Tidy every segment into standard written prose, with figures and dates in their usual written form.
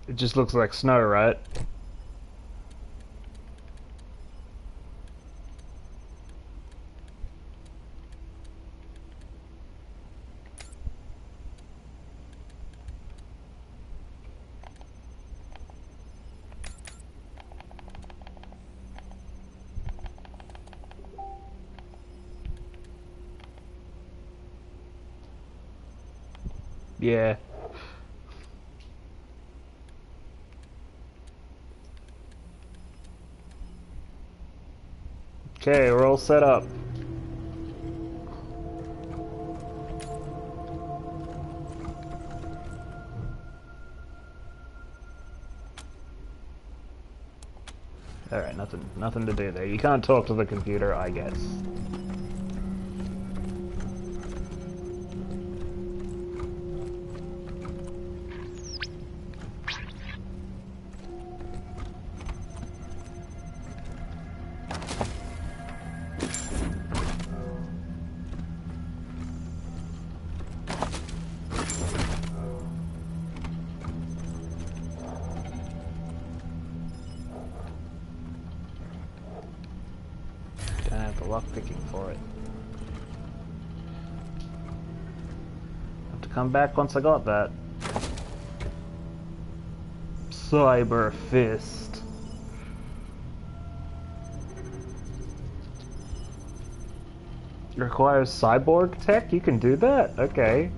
It just looks like snow, right? Yeah. Okay, we're all set up. Alright, nothing to do there. You can't talk to the computer, I guess. Don't have the lock picking for it. Have to come back once I got that. Cyber Fist. Requires cyborg tech? You can do that? Okay.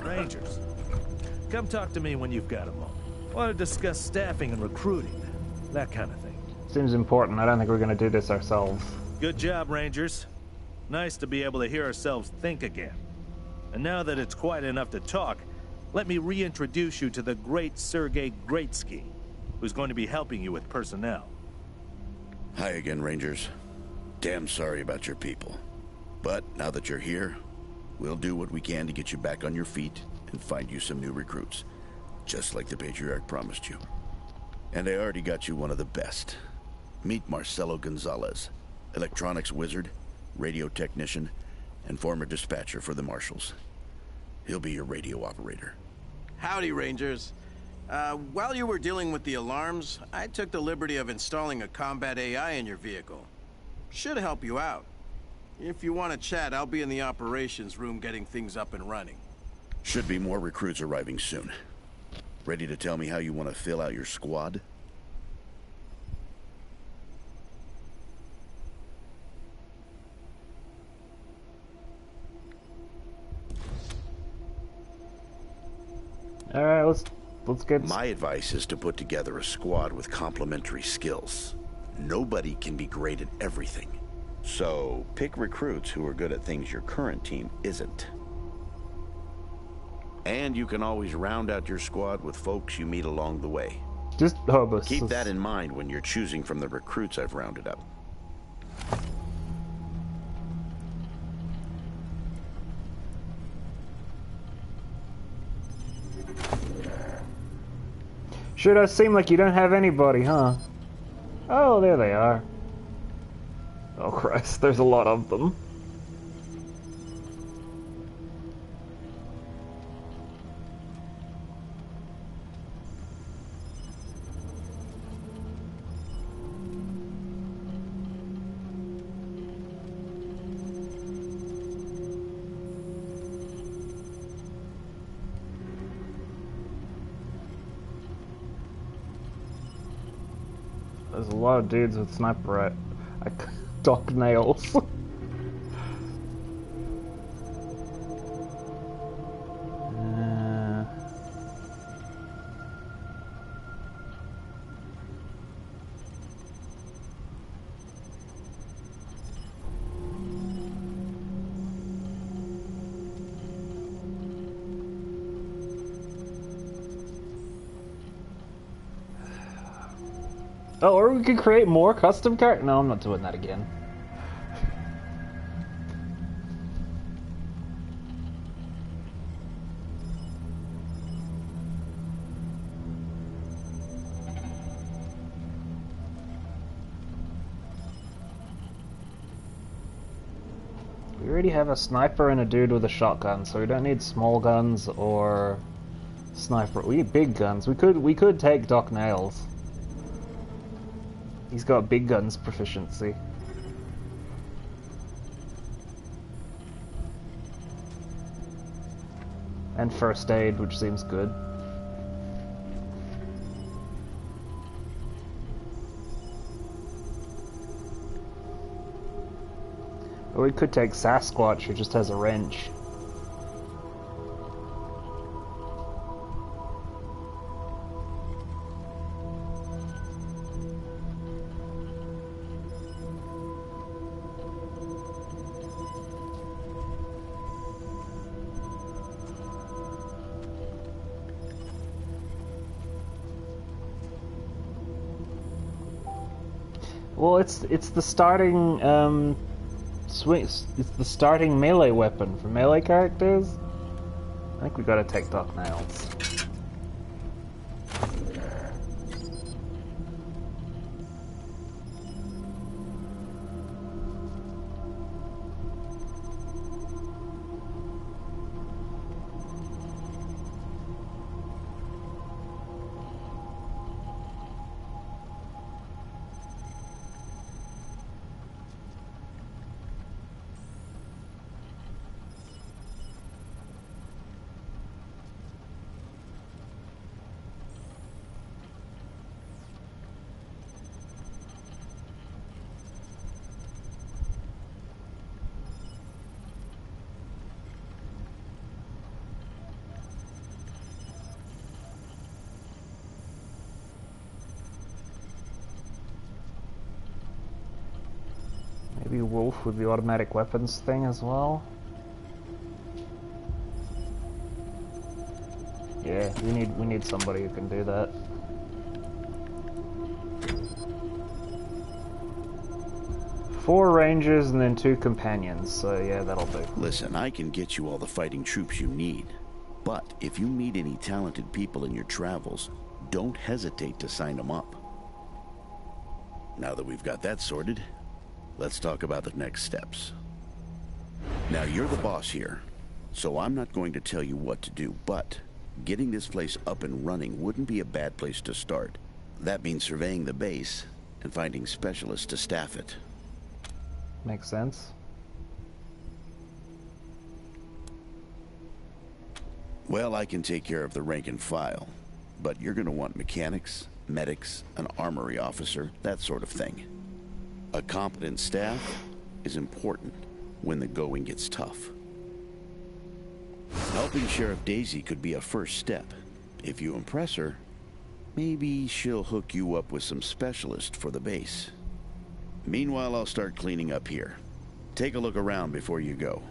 Rangers, come talk to me when you've got a moment. Want to discuss staffing and recruiting, that kind of thing. Seems important. I don't think we're gonna do this ourselves. Good job, Rangers. Nice to be able to hear ourselves think again. And now that it's quiet enough to talk, let me reintroduce you to the great Sergei Greatsky, who's going to be helping you with personnel. Hi again, Rangers. Damn sorry about your people. But now that you're here, we'll do what we can to get you back on your feet and find you some new recruits, just like the Patriarch promised you. And I already got you one of the best. Meet Marcelo Gonzalez, electronics wizard, radio technician, and former dispatcher for the Marshals. He'll be your radio operator. Howdy, Rangers. While you were dealing with the alarms, I took the liberty of installing a combat AI in your vehicle. Should help you out. If you want to chat, I'll be in the operations room getting things up and running. Should be more recruits arriving soon. Ready to tell me how you want to fill out your squad? Alright, let's get... My advice is to put together a squad with complementary skills. Nobody can be great at everything. So, pick recruits who are good at things your current team isn't. And you can always round out your squad with folks you meet along the way. Just hobos. Keep that in mind when you're choosing from the recruits I've rounded up. Sure does seem like you don't have anybody, huh? Oh, there they are. Oh Christ, there's a lot of them. There's a lot of dudes with sniper dog nails. Oh, or we could create more custom characters. No, I'm not doing that again. We already have a sniper and a dude with a shotgun, so we don't need small guns or sniper. We need big guns. We could take Doc Nails. He's got big guns proficiency. And first aid, which seems good. Or we could take Sasquatch, who just has a wrench. Well, it's the starting it's the starting melee weapon for melee characters. I think we gotta take Doc Nails. Maybe Wolf with the automatic weapons thing as well. Yeah, we need somebody who can do that. Four rangers and then 2 companions, so yeah, that'll do. Listen, I can get you all the fighting troops you need, but if you meet any talented people in your travels, don't hesitate to sign them up. Now that we've got that sorted, let's talk about the next steps. Now, you're the boss here, so I'm not going to tell you what to do, but getting this place up and running wouldn't be a bad place to start. That means surveying the base and finding specialists to staff it. Makes sense. Well, I can take care of the rank and file, but you're going to want mechanics, medics, an armory officer, that sort of thing. A competent staff is important when the going gets tough. Helping Sheriff Daisy could be a first step. If you impress her, maybe she'll hook you up with some specialists for the base. Meanwhile, I'll start cleaning up here. Take a look around before you go.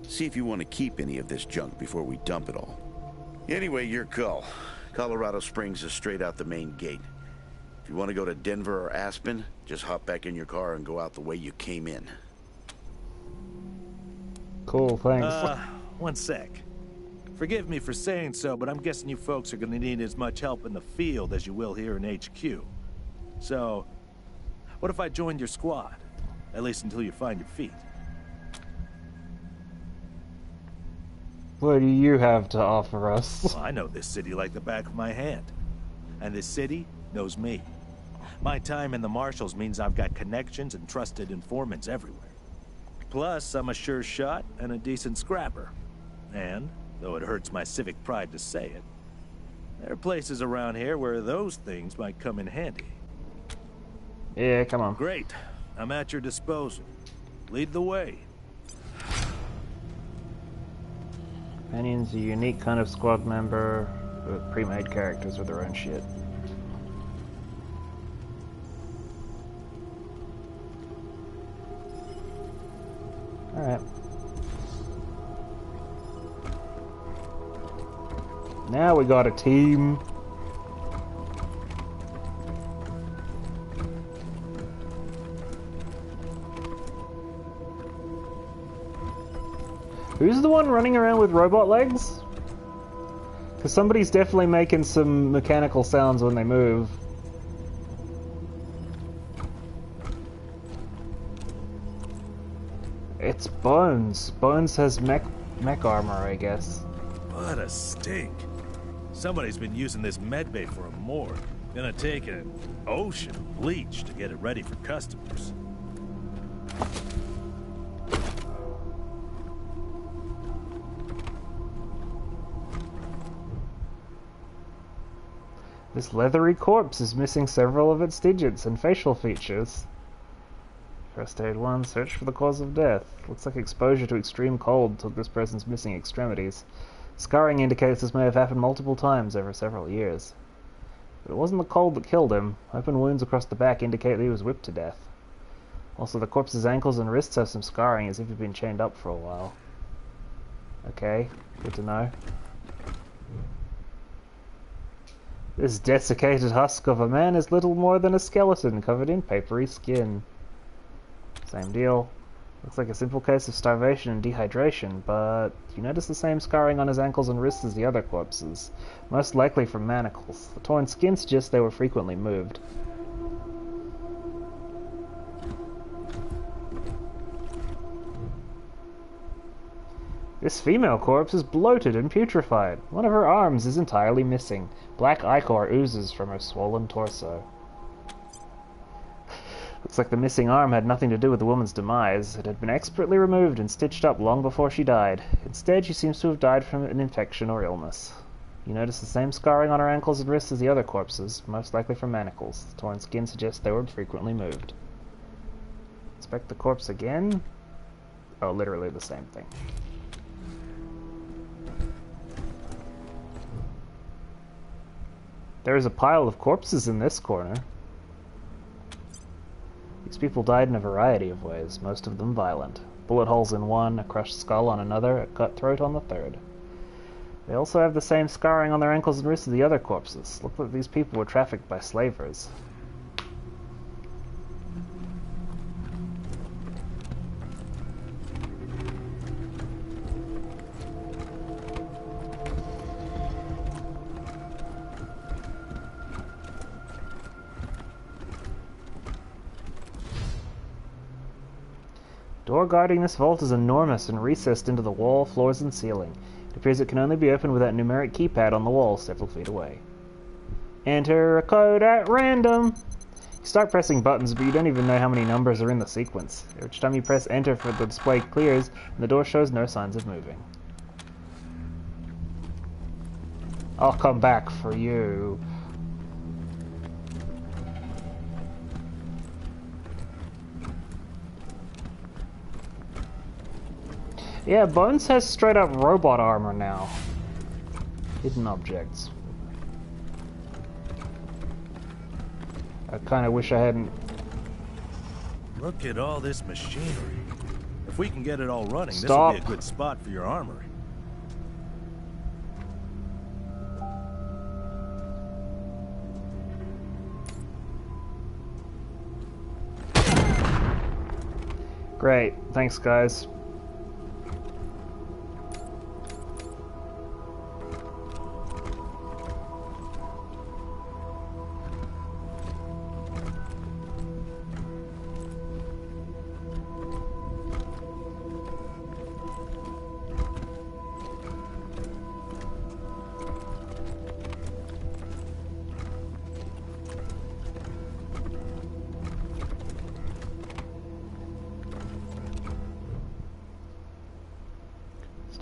See if you want to keep any of this junk before we dump it all. Anyway, your call. Colorado Springs is straight out the main gate. If you want to go to Denver or Aspen, just hop back in your car and go out the way you came in. Cool, thanks. One sec. Forgive me for saying so, but I'm guessing you folks are gonna need as much help in the field as you will here in HQ. So, what if I joined your squad? At least until you find your feet. What do you have to offer us? Well, I know this city like the back of my hand. And this city knows me. My time in the Marshals means I've got connections and trusted informants everywhere. Plus, I'm a sure shot and a decent scrapper. And, though it hurts my civic pride to say it, there are places around here where those things might come in handy. Yeah, come on. Great. I'm at your disposal. Lead the way. Companion's a unique kind of squad member with pre-made characters with their own shit. Alright. Now we got a team. Who's the one running around with robot legs? Because somebody's definitely making some mechanical sounds when they move. It's Bones. Bones has mech armor, I guess. What a stink. Somebody's been using this medbay for a morgue. Gonna take an ocean of bleach to get it ready for customers. This leathery corpse is missing several of its digits and facial features. First aid 1, search for the cause of death. Looks like exposure to extreme cold took this person's missing extremities. Scarring indicates this may have happened multiple times over several years. But it wasn't the cold that killed him. Open wounds across the back indicate that he was whipped to death. Also, the corpse's ankles and wrists have some scarring as if he'd been chained up for a while. Okay, good to know. This desiccated husk of a man is little more than a skeleton covered in papery skin. Same deal. Looks like a simple case of starvation and dehydration, but you notice the same scarring on his ankles and wrists as the other corpses, most likely from manacles. The torn skin suggests they were frequently moved. This female corpse is bloated and putrefied. One of her arms is entirely missing. Black ichor oozes from her swollen torso. Looks like the missing arm had nothing to do with the woman's demise. It had been expertly removed and stitched up long before she died. Instead, she seems to have died from an infection or illness. You notice the same scarring on her ankles and wrists as the other corpses, most likely from manacles. The torn skin suggests they were frequently moved. Inspect the corpse again. Oh, literally the same thing. There is a pile of corpses in this corner. These people died in a variety of ways, most of them violent. Bullet holes in one, a crushed skull on another, a cut throat on the third. They also have the same scarring on their ankles and wrists as the other corpses. Look like these people were trafficked by slavers. The door guarding this vault is enormous and recessed into the wall, floors, and ceiling. It appears it can only be opened with that numeric keypad on the wall several feet away. Enter a code at random! You start pressing buttons, but you don't even know how many numbers are in the sequence. Each time you press enter, the display clears, and the door shows no signs of moving. I'll come back for you. Yeah, Bones has straight up robot armor now. Hidden objects. I kind of wish I hadn't... Look at all this machinery. If we can get it all running, Stop. this will be a good spot for your armory. Great. Thanks, guys.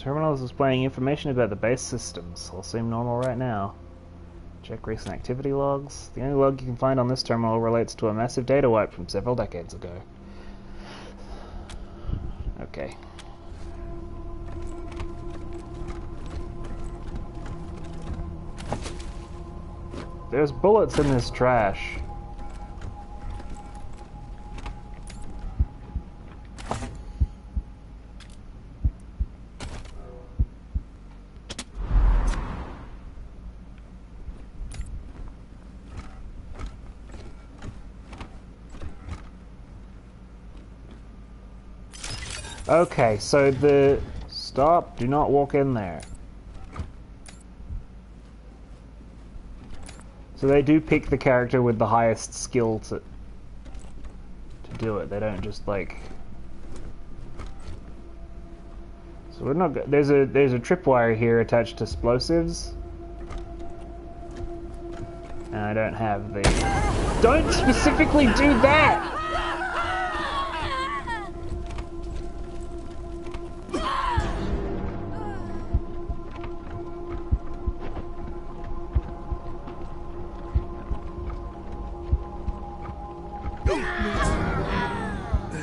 Terminal is displaying information about the base systems. All seem normal right now. Check recent activity logs. The only log you can find on this terminal relates to a massive data wipe from several decades ago. Okay. There's bullets in this trash. Okay, so the Stop. Do not walk in there. So they do pick the character with the highest skill to do it. They don't just like... So we're not... There's a tripwire here attached to explosives. And I don't have the... Don't specifically do that!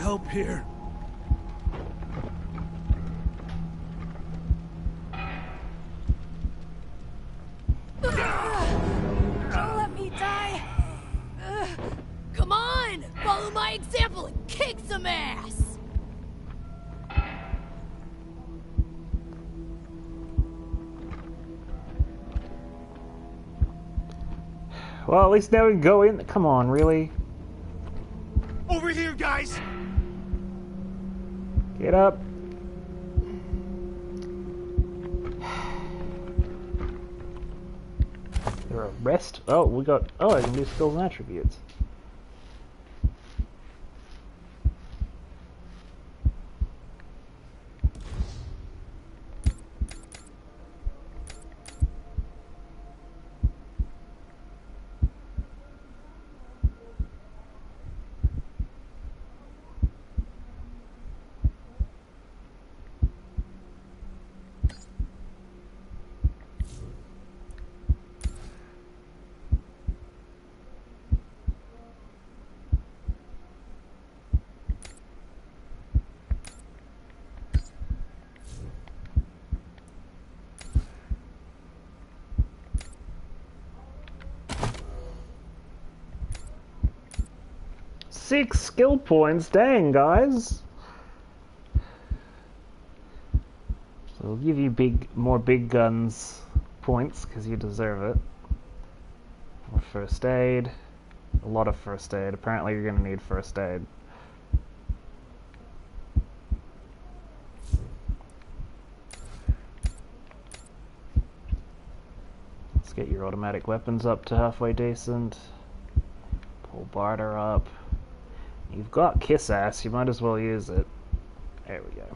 Help here. Don't let me die. Come on, follow my example and kick some ass. Well, at least now we can go in. Come on, really? Over here, guys. Get up. There are rest. Oh, we got. Oh, I can do skills and attributes. Six skill points, dang guys. So we'll give you more big guns points because you deserve it. More first aid, a lot of first aid. Apparently you're gonna need first aid. Let's get your automatic weapons up to halfway decent. Pull barter up. You've got Kiss Ass, you might as well use it. There we go.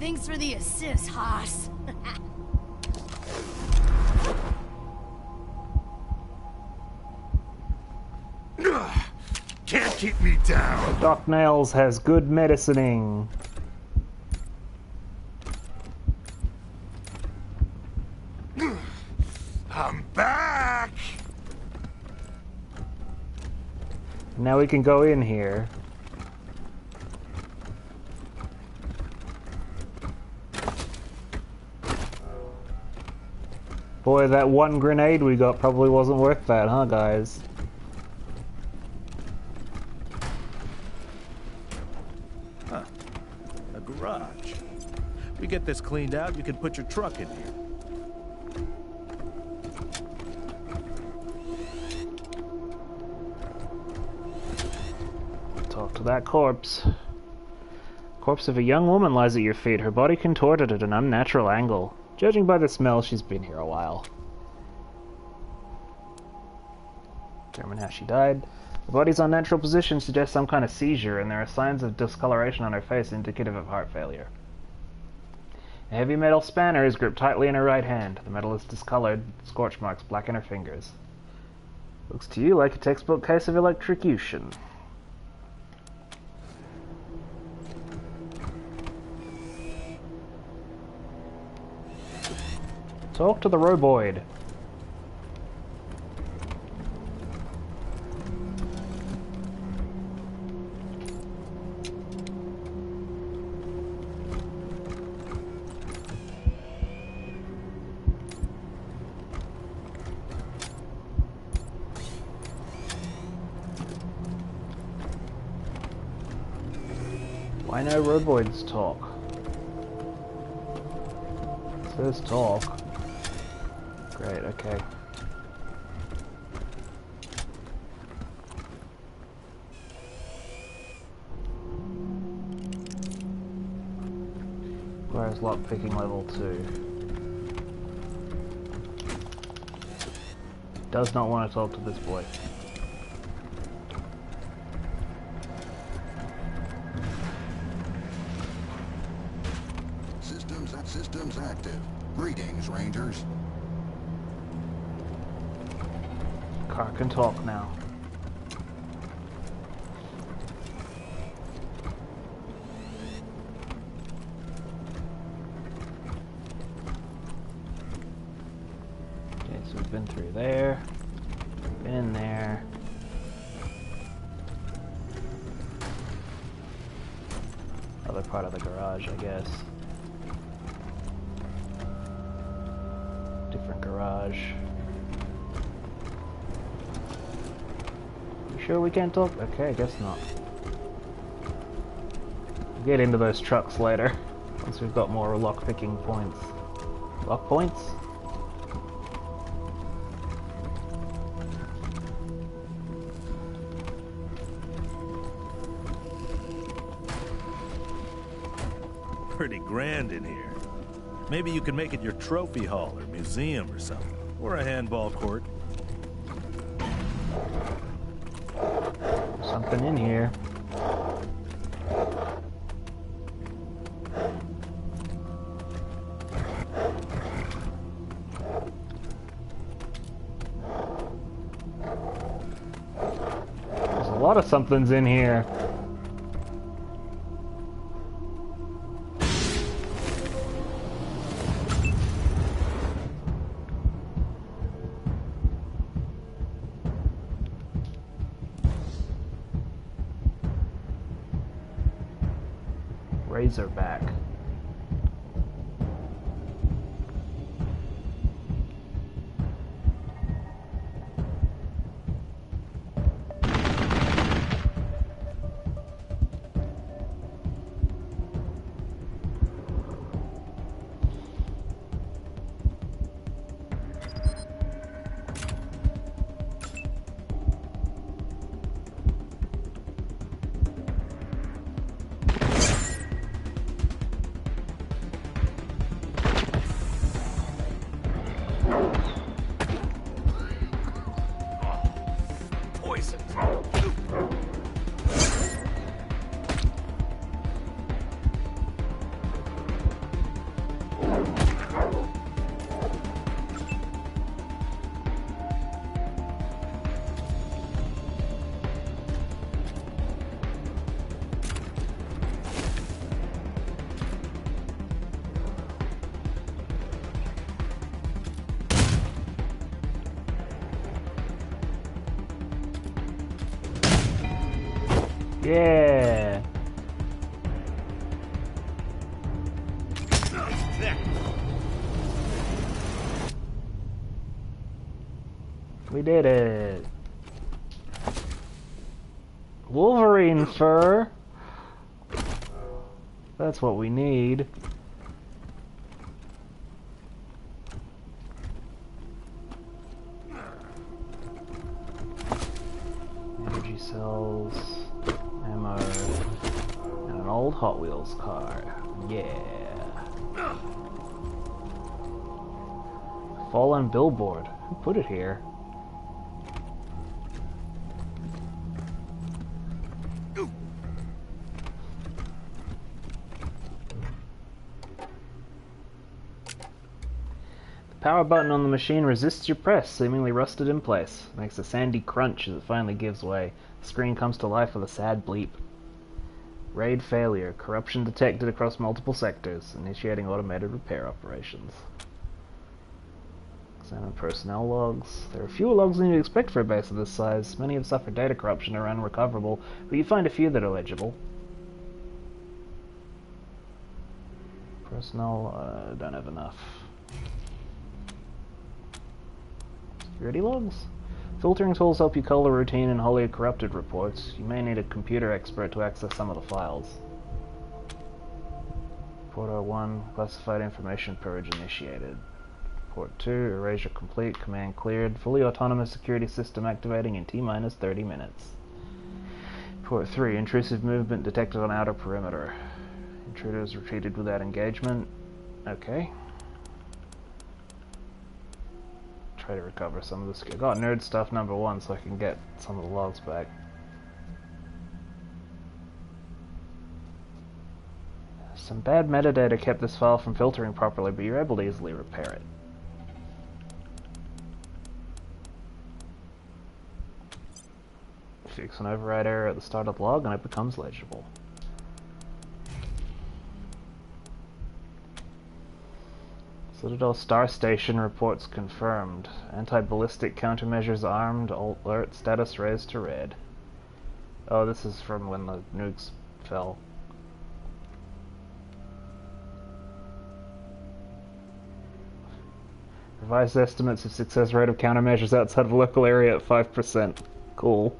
Thanks for the assist, Haas. Can't keep me down. Doc Nails has good medicining. I'm back. Now we can go in here. Boy, that one grenade we got probably wasn't worth that, huh, guys? Huh. A garage. We get this cleaned out, you can put your truck in here. Talk to that corpse. Corpse of a young woman lies at your feet, her body contorted at an unnatural angle. Judging by the smell, she's been here a while. Determine how she died. The body's unnatural position suggests some kind of seizure, and there are signs of discoloration on her face indicative of heart failure. A heavy metal spanner is gripped tightly in her right hand. The metal is discolored, scorch marks blacken her fingers. Looks to you like a textbook case of electrocution. Talk to the roboid. Why no roboids talk? It says talk. Great, okay. Where's lockpicking level 2? Does not want to talk to this boy. Systems active. Greetings, Rangers. Car can talk now. Okay, so we've been through there. Been in there. Other part of the garage, I guess. Different garage. You sure we can't talk? Okay, I guess not. We'll get into those trucks later, once we've got more lockpicking points. Lock points? Pretty grand in here. Maybe you can make it your trophy hall or museum or something. Or a handball court. Something in here. There's a lot of somethings in here. Razorback. Yeah. We did it. Wolverine fur. That's what we need. Energy cells. Ammo, and an old Hot Wheels car. Yeah. Fallen billboard. Who put it here? The power button on the machine resists your press, seemingly rusted in place. Makes a sandy crunch as it finally gives way. The screen comes to life with a sad bleep. Raid failure. Corruption detected across multiple sectors. Initiating automated repair operations. Examine personnel logs. There are fewer logs than you'd expect for a base of this size. Many have suffered data corruption or are unrecoverable, but you find a few that are legible. Personnel, don't have enough. Security logs? Filtering tools help you cull the routine and wholly corrupted reports. You may need a computer expert to access some of the files. Report 01, classified information purge initiated. Report 2, erasure complete, command cleared, fully autonomous security system activating in T-minus 30 minutes. Report 3, intrusive movement detected on outer perimeter. Intruders retreated without engagement. Okay. Try to recover some of this. I got nerd stuff number 1 so I can get some of the logs back. Some bad metadata kept this file from filtering properly, but you're able to easily repair it. Fix an override error at the start of the log and it becomes legible. Citadel Star Station reports confirmed. Anti-ballistic countermeasures armed, alert status raised to red. Oh, this is from when the nukes fell. Revised estimates of success rate of countermeasures outside of the local area at 5%. Cool.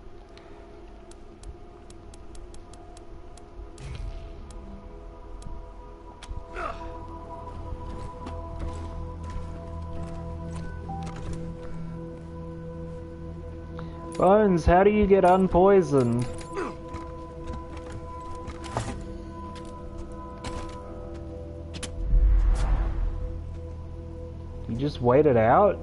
Bones, how do you get unpoisoned? You just wait it out?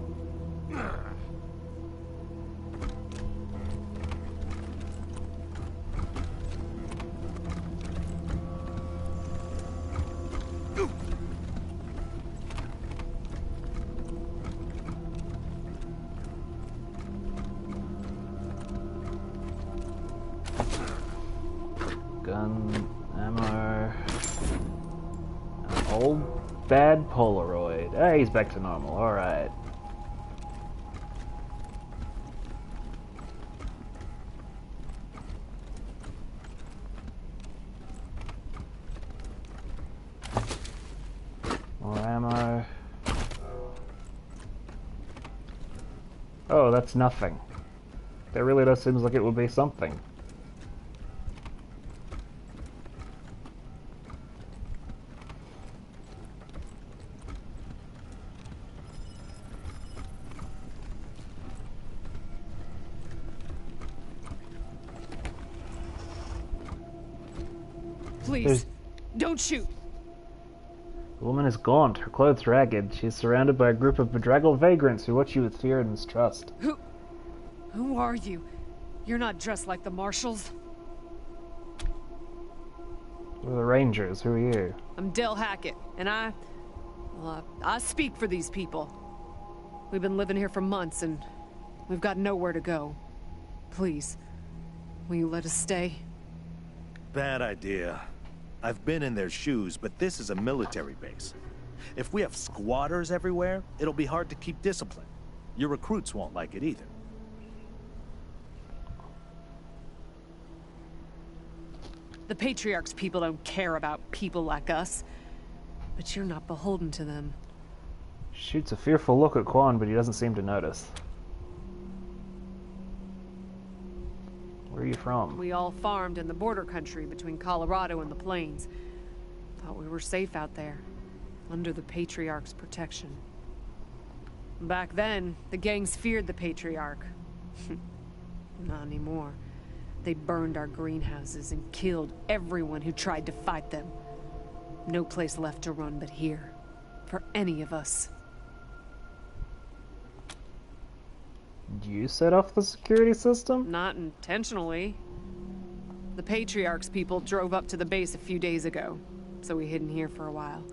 Gun, ammo, an old bad Polaroid. Hey, he's back to normal, alright. More ammo. Oh, that's nothing. That really does seem like it would be something. Please, don't shoot. The woman is gaunt, her clothes ragged. She is surrounded by a group of bedraggled vagrants who watch you with fear and mistrust. Who are you? You're not dressed like the marshals. We're the Rangers. Who are you? I'm Del Hackett, and I speak for these people. We've been living here for months, and we've got nowhere to go. Please, will you let us stay? Bad idea. I've been in their shoes, but this is a military base. If we have squatters everywhere, it'll be hard to keep discipline. Your recruits won't like it either. The Patriarch's people don't care about people like us. But you're not beholden to them. Shoots a fearful look at Quan, but he doesn't seem to notice. Where are you from? We all farmed in the border country between Colorado and the plains. Thought we were safe out there, under the Patriarch's protection. Back then, the gangs feared the Patriarch. Not anymore. They burned our greenhouses and killed everyone who tried to fight them. No place left to run but here, for any of us. You set off the security system? Not intentionally. The Patriarch's people drove up to the base a few days ago, so we hid in here for a while.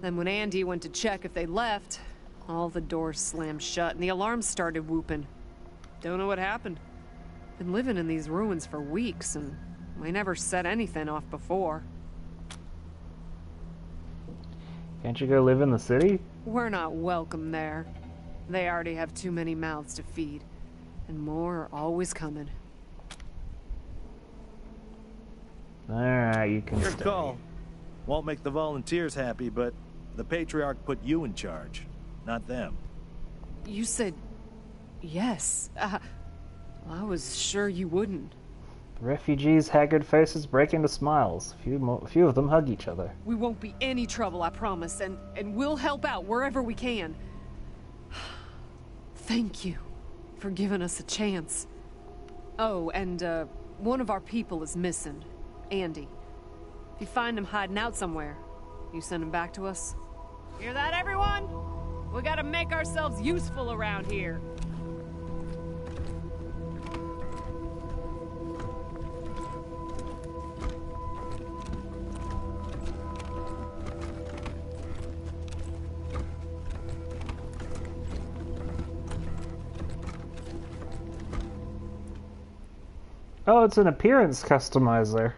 Then when Andy went to check if they left, all the doors slammed shut and the alarms started whooping. Don't know what happened. Been living in these ruins for weeks, and we never set anything off before. Can't you go live in the city? We're not welcome there. They already have too many mouths to feed, and more are always coming. Alright, you can Good stay. call. Won't make the volunteers happy, but the Patriarch put you in charge, not them. You said yes. Well, I was sure you wouldn't. The refugees' haggard faces break into smiles. Few of them hug each other. We won't be any trouble, I promise, and we'll help out wherever we can. Thank you for giving us a chance. Oh, and one of our people is missing. Andy. If you find him hiding out somewhere, you send him back to us. Hear that, everyone? We gotta make ourselves useful around here. Oh, it's an appearance customizer.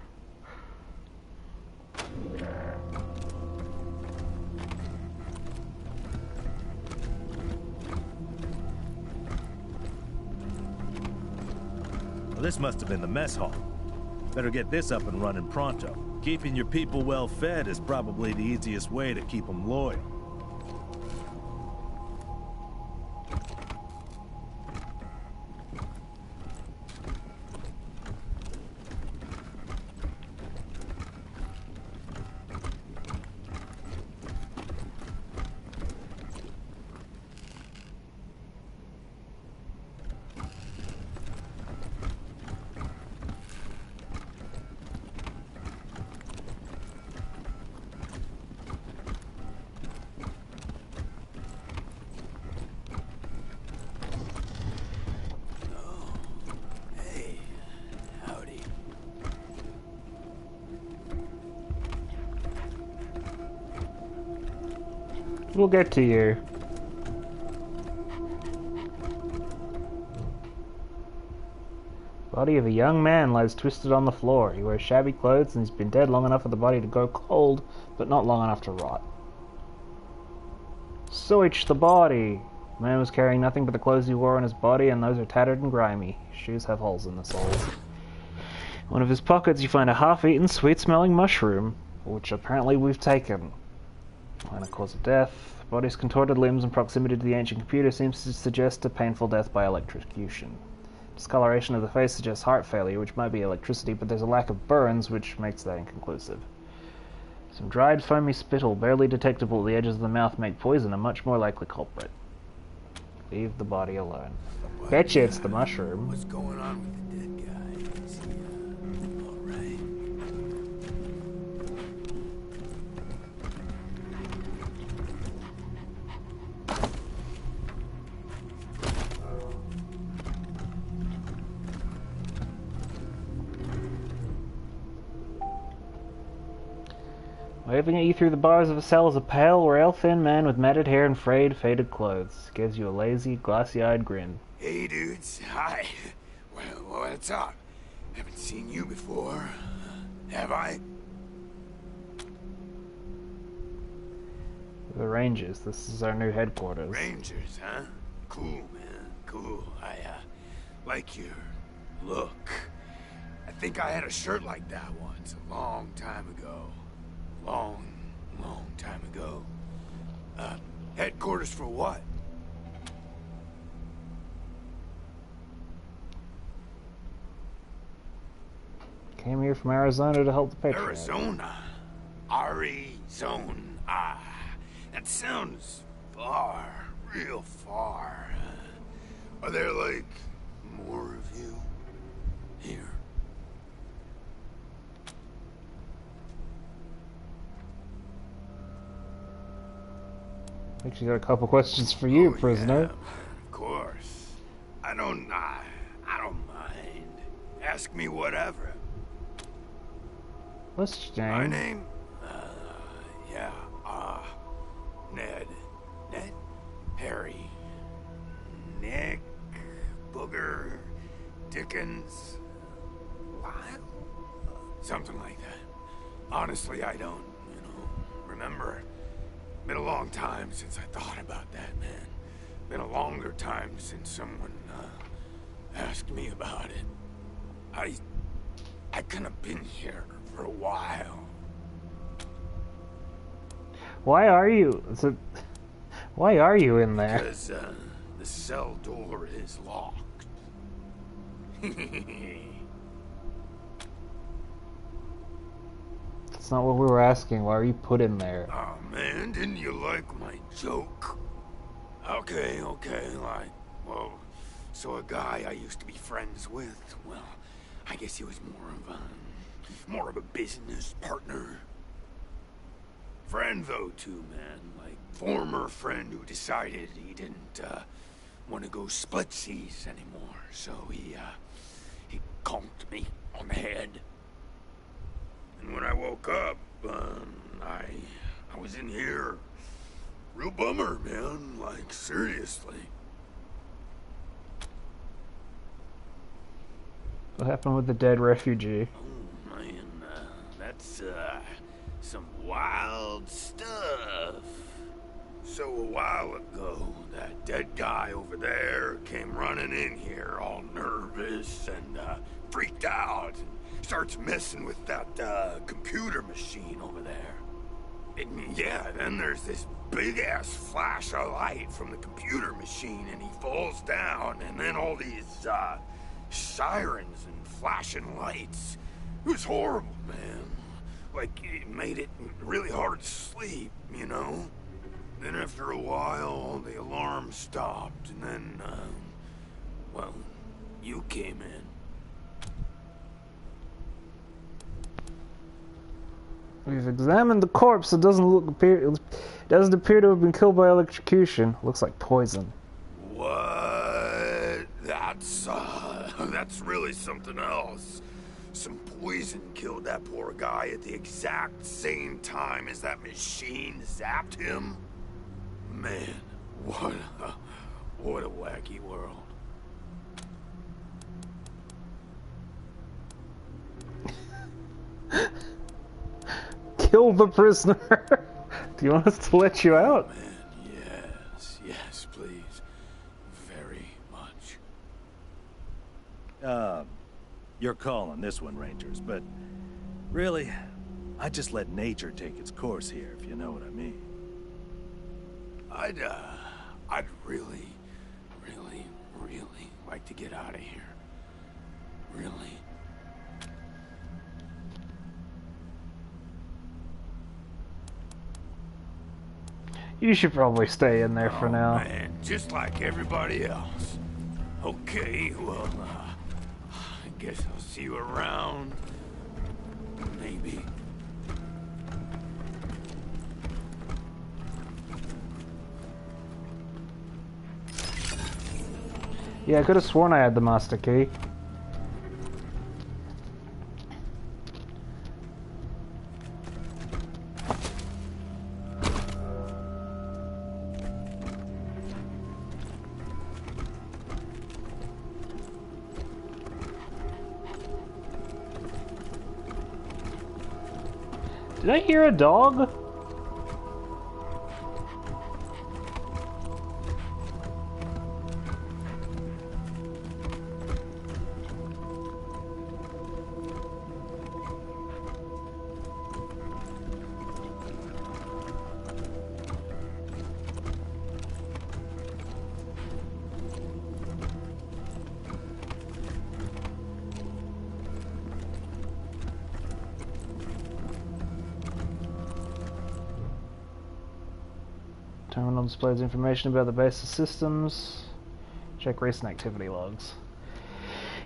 Well, this must have been the mess hall. Better get this up and running pronto. Keeping your people well fed is probably the easiest way to keep them loyal. We'll get to you. Body of a young man lies twisted on the floor. He wears shabby clothes and he's been dead long enough for the body to go cold, but not long enough to rot. Search the body! The man was carrying nothing but the clothes he wore on his body, and those are tattered and grimy. His shoes have holes in the soles. In one of his pockets you find a half-eaten, sweet-smelling mushroom, which apparently we've taken. And a cause of death. The body's contorted limbs and proximity to the ancient computer seems to suggest a painful death by electrocution. Discoloration of the face suggests heart failure, which might be electricity, but there's a lack of burns, which makes that inconclusive. Some dried, foamy spittle, barely detectable at the edges of the mouth, make poison a much more likely culprit. Leave the body alone. Betcha it's the mushroom. What's going on with the dead guy? Is he, all right? Waving at you through the bars of a cell is a pale, rail-thin man with matted hair and frayed, faded clothes. Gives you a lazy, glassy-eyed grin. Hey, dudes. Hi. Well, what's up? Haven't seen you before. Have I? The Rangers. This is our new headquarters. Rangers, huh? Cool, man. Cool. I, like your look. I think I had a shirt like that once, a long time ago. Long time ago. Headquarters for what? Came here from Arizona to help the Patriot. Arizona? Arizona. That sounds far, real far. Are there, like, more of you here? Actually got a couple questions for you, prisoner. Yeah, of course. I don't mind. Ask me whatever. What's your My name? name? Ned. Ned? Harry. Nick. Booger. Dickens. Lyle? Something like that. Honestly, I don't, remember. Been a long time since I thought about that, man. been a longer time since someone asked me about it. I kind of been here for a while. Why are you? Why are you in there? Because the cell door is locked. That's not what we were asking. Why are you put in there? Oh man, didn't you like my joke? Okay, like, well, so a guy I used to be friends with, well, I guess he was more of a business partner. Friend though too, man, like former friend who decided he didn't want to go splitsies anymore, so he conked me on the head. And when I woke up, I was in here. Real bummer, man. Like, seriously. What happened with the dead refugee? Oh, man. That's, some wild stuff. So a while ago, that dead guy over there came running in here all nervous and, freaked out. And starts messing with that, computer machine over there. And yeah, then there's this big-ass flash of light from the computer machine, and he falls down, and then all these, sirens and flashing lights. It was horrible, man. Like, it made it really hard to sleep, you know? Then after a while, all the alarms stopped, and then, well, you came in. We've examined the corpse. It doesn't appear to have been killed by electrocution. Looks like poison. What? That's really something else. Some poison killed that poor guy at the exact same time as that machine zapped him. Man, what a wacky world. Kill the prisoner. Do you want us to let you out? Man, yes, please. Very much. Your call on this one, Rangers, but really, I just let nature take its course here, if you know what I mean. I'd really like to get out of here. Really. You should probably stay in there for now. Man, just like everybody else. Okay, well, I guess I'll see you around. Maybe. Yeah, I could have sworn I had the master key. Did I hear a dog? Terminal displays information about the base's systems. Check recent activity logs.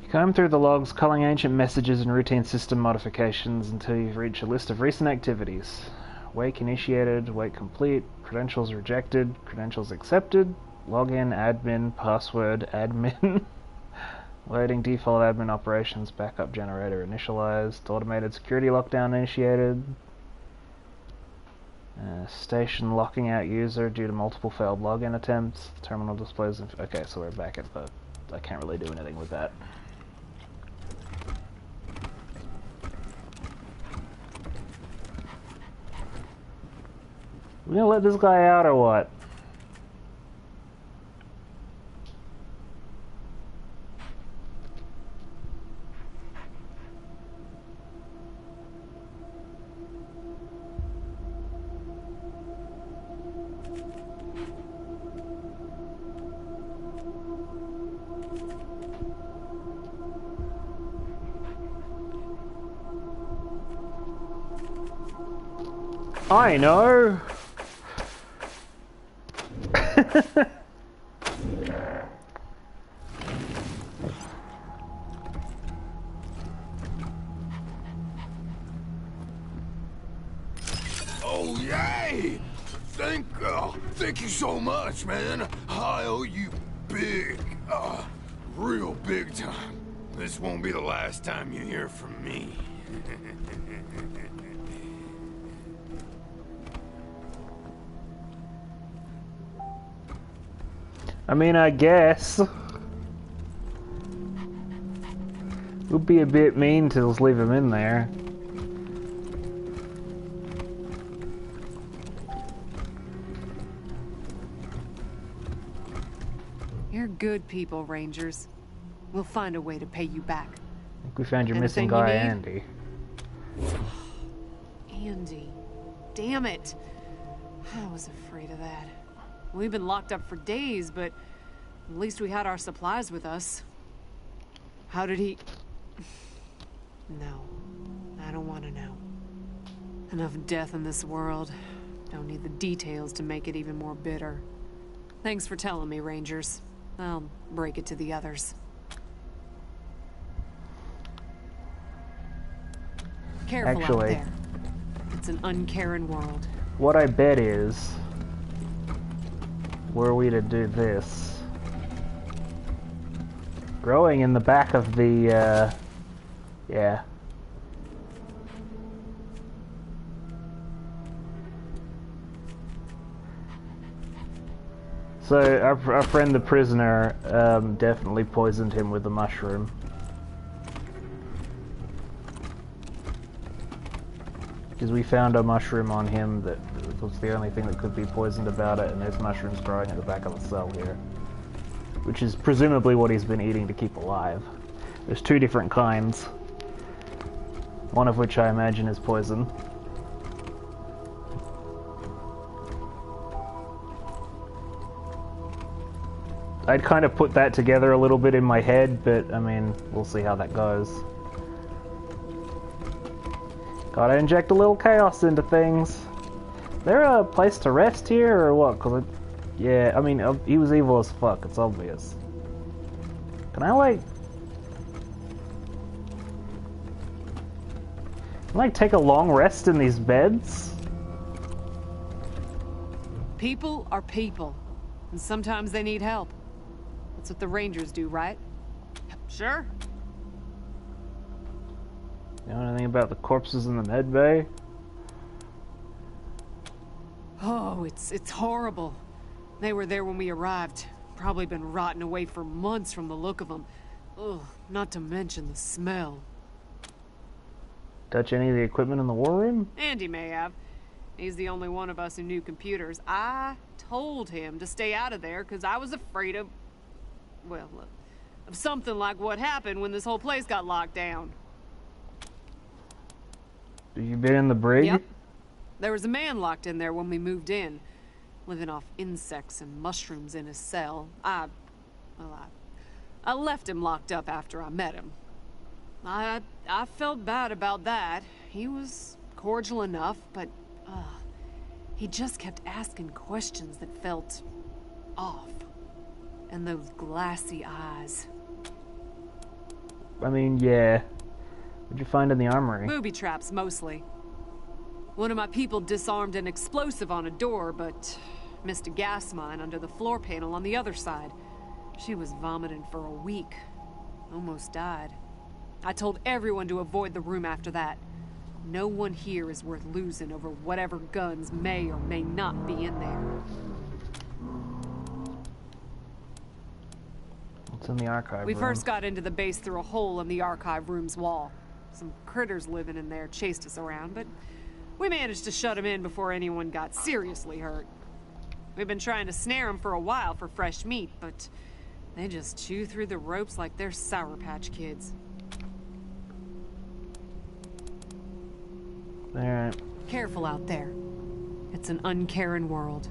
You comb through the logs, culling ancient messages and routine system modifications until you reach a list of recent activities. Wake initiated, wake complete, credentials rejected, credentials accepted, login, admin, password, admin, loading default admin operations, backup generator initialized, automated security lockdown initiated, station locking out user due to multiple failed login attempts. Terminal displays. Okay, so we're back at the. I can't really do anything with that. We gonna let this guy out or what? I know. Oh, yay! Thank you so much, man. I owe you big, real big time. This won't be the last time you hear from me. I mean, I guess. Would be a bit mean to just leave him in there. You're good people, Rangers. We'll find a way to pay you back. I think we found your missing Anything you guy, need? Andy. Andy. Damn it. I was afraid of that. We've been locked up for days, but at least we had our supplies with us. How did he... No. I don't want to know. Enough death in this world. Don't need the details to make it even more bitter. Thanks for telling me, Rangers. I'll break it to the others. Careful out Actually, there. It's an uncaring world. what I bet is, were we to do this, growing in the back of the, yeah. So our friend the prisoner definitely poisoned him with the mushroom. Because we found a mushroom on him that was the only thing that could be poisoned about it, and there's mushrooms growing at the back of the cell here. Which is presumably what he's been eating to keep alive. There's two different kinds. One of which I imagine is poison. I'd kind of put that together a little bit in my head, but I mean, we'll see how that goes. Gotta inject a little chaos into things. Is there a place to rest here, or what? Cause yeah, I mean, he was evil as fuck, it's obvious. Can I, like... take a long rest in these beds? People are people, and sometimes they need help. That's what the Rangers do, right? Sure. You know anything about the corpses in the med bay? Oh, it's horrible. They were there when we arrived. Probably been rotting away for months from the look of them. Ugh, not to mention the smell. Touch any of the equipment in the war room? Andy may have. He's the only one of us who knew computers. I told him to stay out of there because I was afraid of... well, of something like what happened when this whole place got locked down. Have you been in the brig? Yep. There was a man locked in there when we moved in, living off insects and mushrooms in his cell. I left him locked up after I met him. I felt bad about that. He was cordial enough, but he just kept asking questions that felt off. And those glassy eyes. I mean, yeah. What'd you find in the armory? Booby traps, mostly. One of my people disarmed an explosive on a door, but missed a gas mine under the floor panel on the other side. She was vomiting for a week. Almost died. I told everyone to avoid the room after that. No one here is worth losing over whatever guns may or may not be in there. What's in the archive We room? first got into the base through a hole in the archive room's wall. Some critters living in there chased us around, but we managed to shut them in before anyone got seriously hurt. We've been trying to snare them for a while for fresh meat, but they just chew through the ropes like they're Sour Patch Kids. Alright. Careful out there. It's an uncaring world.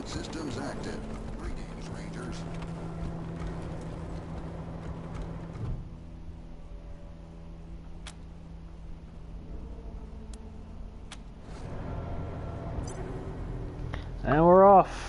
Systems active. Greetings, Rangers. And we're off.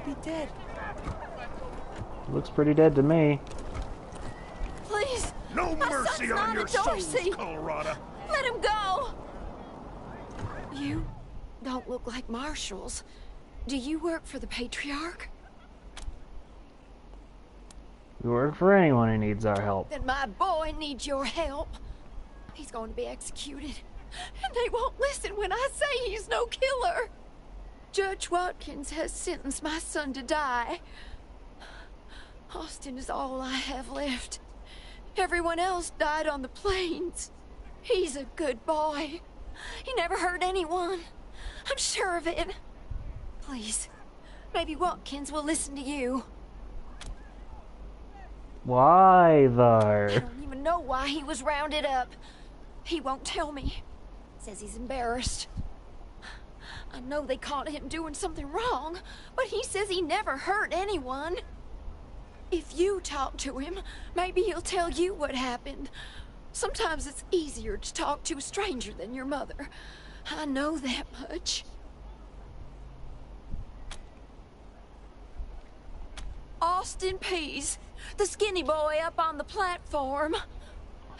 Be dead. Looks pretty dead to me. Please. No My mercy son's on not your a souls, Dorsey. Colorado. Let him go. You don't look like marshals. Do you work for the Patriarch? We work for anyone who needs our help. Then my boy needs your help. He's going to be executed. And they won't listen when I say he's no killer. Judge Watkins has sentenced my son to die. Austin is all I have left. Everyone else died on the plains. He's a good boy. He never hurt anyone. I'm sure of it. Please, maybe Watkins will listen to you. Why, I though? don't even know why he was rounded up. He won't tell me. Says he's embarrassed. I know they caught him doing something wrong, but he says he never hurt anyone. If you talk to him, maybe he'll tell you what happened. Sometimes it's easier to talk to a stranger than your mother. I know that much. Austin Pease, the skinny boy up on the platform.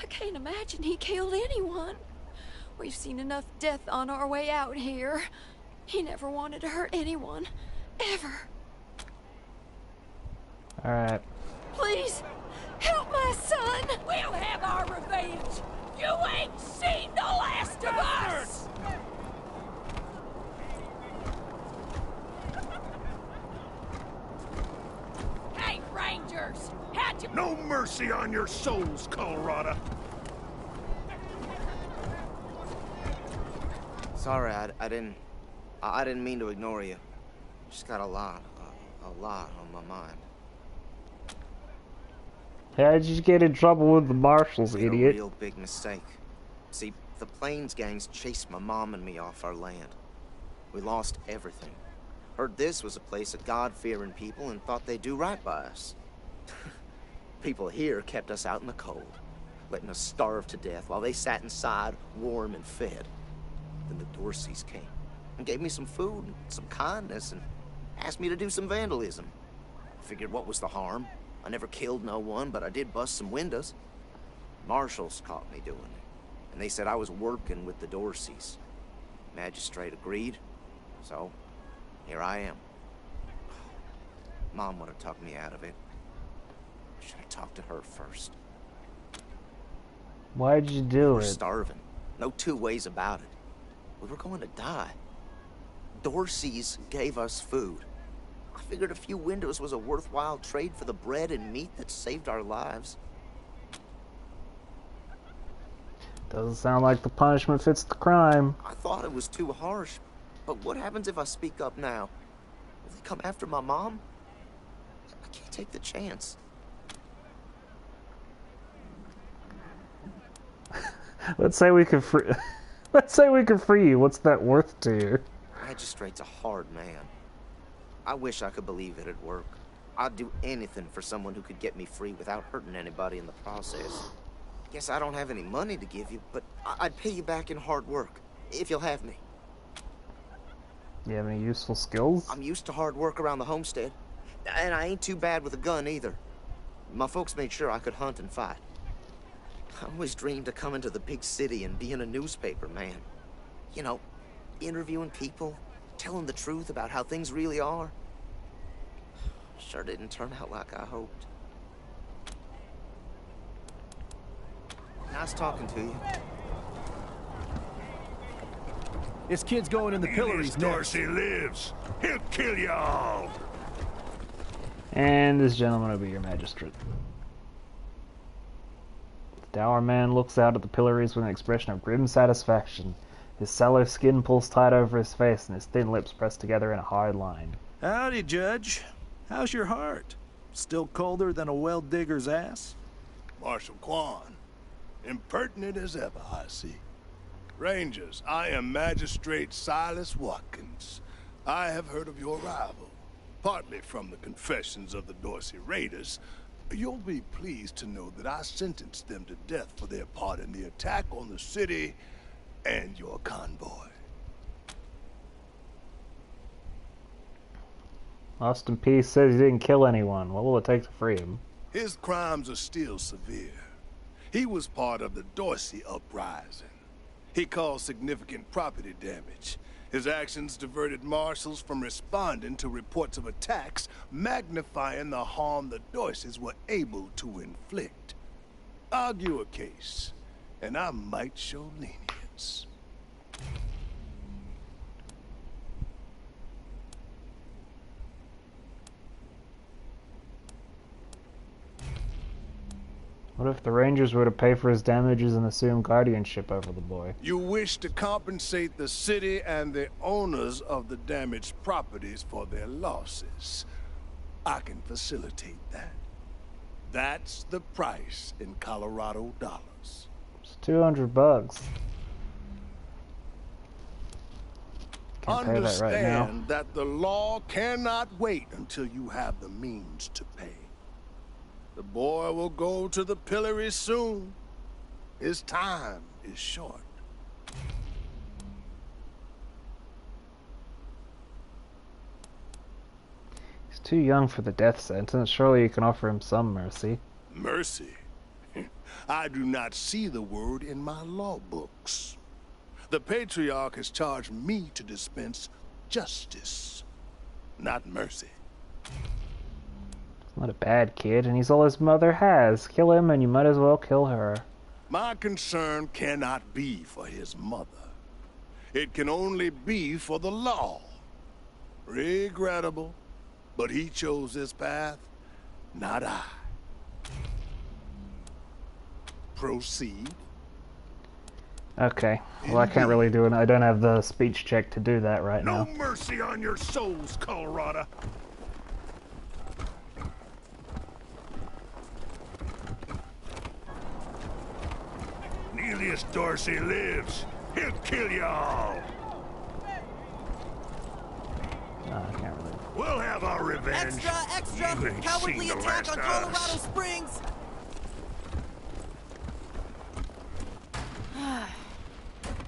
I can't imagine he killed anyone. We've seen enough death on our way out here. He never wanted to hurt anyone, ever. Alright. Please, help my son! We'll have our revenge! You ain't seen the last of us! Hey, Rangers! How'd you... No mercy on your souls, Colorado. Sorry, I didn't mean to ignore you. Just got a lot on my mind. How'd you get in trouble with the marshals, Made idiot? a real big mistake. See, the Plains gangs chased my mom and me off our land. We lost everything. Heard this was a place of God-fearing people and thought they'd do right by us. People here kept us out in the cold, letting us starve to death while they sat inside, warm and fed. Then the Dorseys came and gave me some food and some kindness and asked me to do some vandalism. I figured what was the harm? I never killed no one, but I did bust some windows. Marshals caught me doing it, and they said I was working with the Dorseys. Magistrate agreed, so here I am. Mom would have talked me out of it. Should have talked to her first. Why'd you do We were it? starving. No two ways about it. We were going to die. Dorseys gave us food. I figured a few windows was a worthwhile trade for the bread and meat that saved our lives. Doesn't sound like the punishment fits the crime. I thought it was too harsh, but what happens if I speak up now? Will they come after my mom? I can't take the chance. Let's say we could free. Let's say we could free you. What's that worth to you? Magistrate's a hard man. I wish I could believe it'd work. I'd do anything for someone who could get me free without hurting anybody in the process. Guess I don't have any money to give you, but I'd pay you back in hard work, if you'll have me. You have any useful skills? I'm used to hard work around the homestead. And I ain't too bad with a gun either. My folks made sure I could hunt and fight. I always dreamed of coming to the big city and being a newspaper man. You know, interviewing people, telling the truth about how things really are. Sure didn't turn out like I hoped. Nice talking to you. This kid's going in the pillories next. Dorsey lives. He'll kill y'all. And this gentleman will be your magistrate. The dour man looks out at the pillories with an expression of grim satisfaction. His sallow skin pulls tight over his face, and his thin lips press together in a hard line. Howdy, Judge. How's your heart? Still colder than a well-digger's ass? Marshal Quan. Impertinent as ever, I see. Rangers, I am Magistrate Silas Watkins. I have heard of your arrival, partly from the confessions of the Dorsey Raiders. You'll be pleased to know that I sentenced them to death for their part in the attack on the city and your convoy. Austin Peace says he didn't kill anyone. What will it take to free him? His crimes are still severe. He was part of the Dorsey uprising. He caused significant property damage. His actions diverted marshals from responding to reports of attacks, magnifying the harm the Dorseys were able to inflict. Argue a case, and I might show lenience. What if the Rangers were to pay for his damages and assume guardianship over the boy? You wish to compensate the city and the owners of the damaged properties for their losses. I can facilitate that. That's the price in Colorado dollars. It's $200. Can't pay that Understand right now. that the law cannot wait until you have the means to pay. The boy will go to the pillory soon. His time is short. He's too young for the death sentence. Surely you can offer him some mercy. Mercy? I do not see the word in my law books. The Patriarch has charged me to dispense justice, not mercy. He's not a bad kid, and he's all his mother has. Kill him, and you might as well kill her. My concern cannot be for his mother. It can only be for the law. Regrettable, but he chose this path, not I. Proceed. Okay. Well, I can't really do it. I don't have the speech check to do that right now. No mercy on your souls, Colorado. Neelius Dorsey lives. He'll kill y'all. No, I can't really. We'll have our revenge. Extra! You ain't Cowardly seen the attack last on of Colorado us. Springs!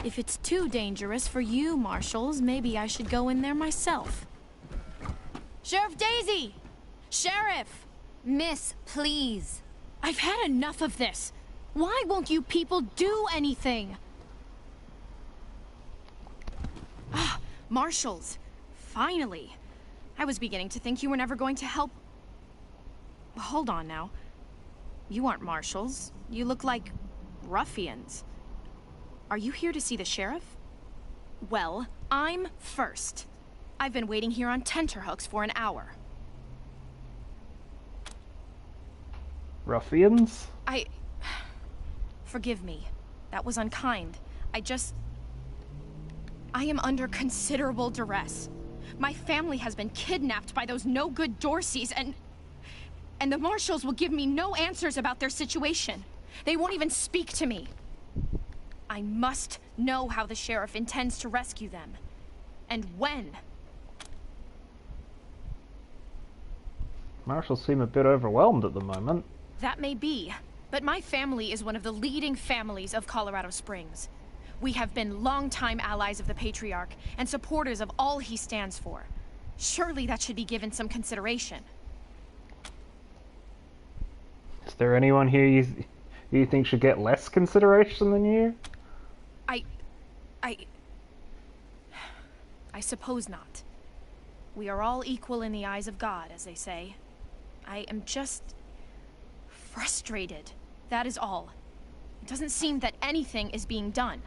If it's too dangerous for you, Marshals, maybe I should go in there myself. Sheriff Daisy! Sheriff! Miss, please. I've had enough of this. Why won't you people do anything? Ah, Marshals. Finally. I was beginning to think you were never going to help. Hold on now. You aren't Marshals. You look like ruffians. Are you here to see the sheriff? Well, I'm first. I've been waiting here on tenterhooks for an hour. Ruffians? Forgive me. That was unkind. I am under considerable duress. My family has been kidnapped by those no-good Dorseys, and the Marshals will give me no answers about their situation. They won't even speak to me. I must know how the sheriff intends to rescue them. And when. Marshals seem a bit overwhelmed at the moment. That may be, but my family is one of the leading families of Colorado Springs. We have been longtime allies of the Patriarch and supporters of all he stands for. Surely that should be given some consideration. Is there anyone here you think should get less consideration than you? I suppose not. We are all equal in the eyes of God, as they say. I am just frustrated. That is all. It doesn't seem that anything is being done.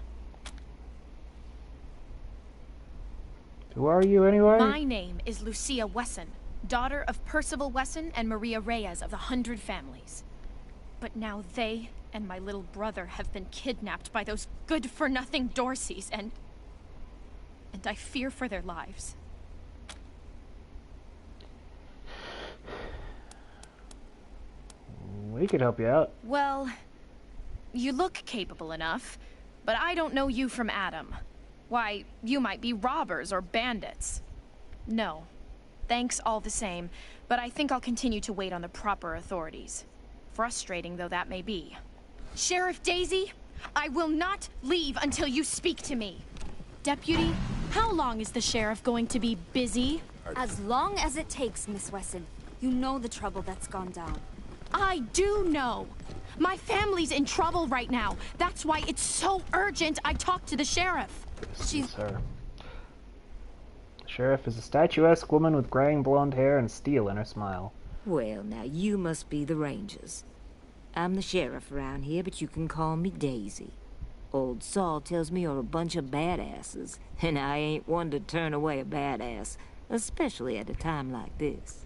Who are you anyway? My name is Lucia Wesson, daughter of Percival Wesson and Maria Reyes of the 100 Families. But now they and my little brother have been kidnapped by those good-for-nothing Dorseys, and I fear for their lives. We could help you out. Well, you look capable enough, but I don't know you from Adam. Why, you might be robbers or bandits. No. Thanks all the same, but I think I'll continue to wait on the proper authorities. Frustrating though that may be. Sheriff Daisy, I will not leave until you speak to me. Deputy, how long is the sheriff going to be busy? As long as it takes, Miss Wesson. You know the trouble that's gone down. I do know. My family's in trouble right now. That's why it's so urgent I talk to the sheriff. She's her. The sheriff is a statuesque woman with graying blonde hair and steel in her smile. Well, now you must be the Rangers. I'm the sheriff around here, but you can call me Daisy. Old Saul tells me you're a bunch of badasses, and I ain't one to turn away a badass, especially at a time like this.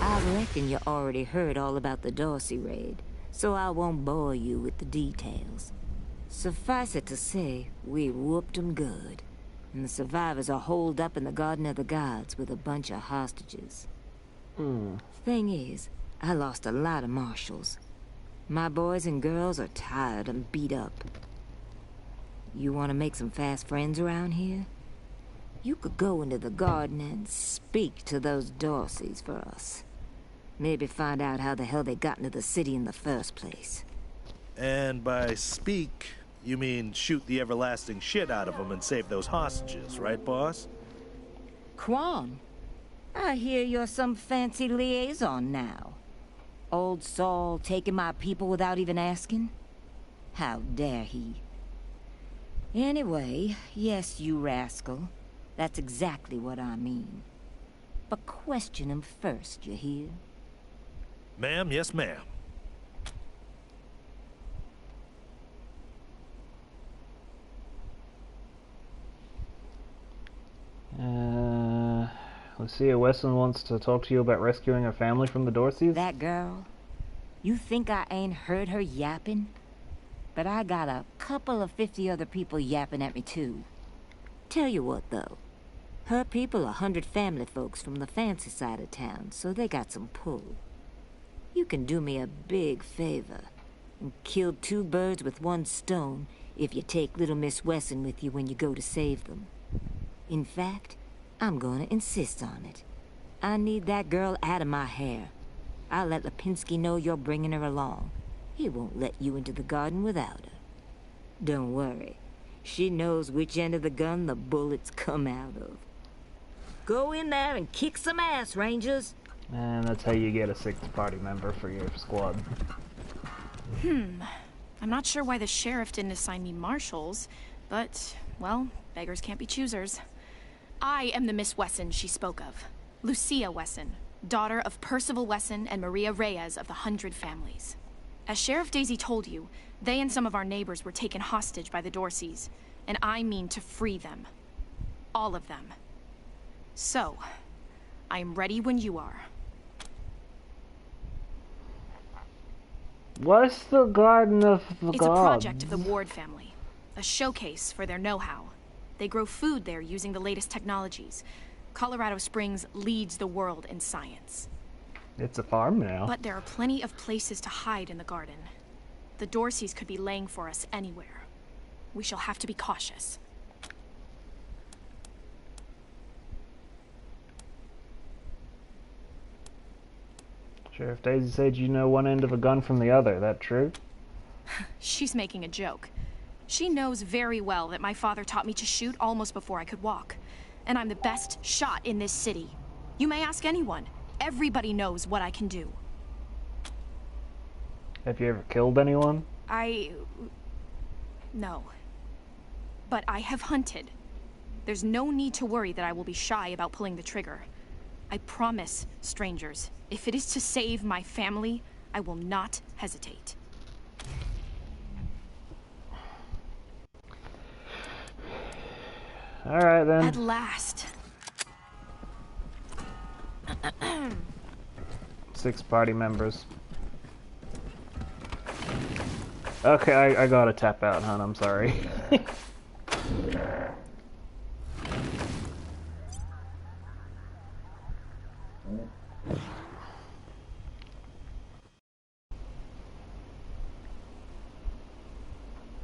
I reckon you already heard all about the Dorsey raid, so I won't bore you with the details. Suffice it to say, we whooped 'em good, and the survivors are holed up in the Garden of the Gods with a bunch of hostages. Thing is, I lost a lot of marshals. My boys and girls are tired and beat up. You want to make some fast friends around here? You could go into the garden and speak to those Dorseys for us. Maybe find out how the hell they got into the city in the first place. And by speak, you mean shoot the everlasting shit out of them and save those hostages, right, boss? Quan, I hear you're some fancy liaison now. Old Saul taking my people without even asking? How dare he? Anyway, yes, you rascal. That's exactly what I mean. But question him first, you hear? Ma'am, yes, ma'am. Lucia Wesson wants to talk to you about rescuing her family from the Dorseys? That girl? You think I ain't heard her yapping? But I got a couple of 50 other people yapping at me too. Tell you what, though. Her people are 100 family folks from the fancy side of town, so they got some pull. You can do me a big favor and kill 2 birds with 1 stone if you take little Miss Wesson with you when you go to save them. In fact, I'm gonna insist on it. I need that girl out of my hair. I'll let Lipinski know you're bringing her along. He won't let you into the garden without her. Don't worry. She knows which end of the gun the bullets come out of. Go in there and kick some ass, Rangers. And that's how you get a 6th party member for your squad. I'm not sure why the sheriff didn't assign me marshals, but, well, beggars can't be choosers. I am the Miss Wesson she spoke of. Lucia Wesson, daughter of Percival Wesson and Maria Reyes of the 100 Families. As Sheriff Daisy told you, they and some of our neighbors were taken hostage by the Dorseys, and I mean to free them. All of them. So, I am ready when you are. What's the Garden of the Gods? It's a project of the Ward family. A showcase for their know-how. They grow food there using the latest technologies. Colorado Springs leads the world in science. It's a farm now. But there are plenty of places to hide in the garden. The Dorseys could be laying for us anywhere. We shall have to be cautious. Sheriff Daisy said you know one end of a gun from the other. That true? She's making a joke. She knows very well that my father taught me to shoot almost before I could walk. And I'm the best shot in this city. You may ask anyone. Everybody knows what I can do. Have you ever killed anyone? No. But I have hunted. There's no need to worry that I will be shy about pulling the trigger. I promise, strangers, if it is to save my family, I will not hesitate. Alright then. At last. 6 party members. Okay, I gotta tap out, hon, I'm sorry.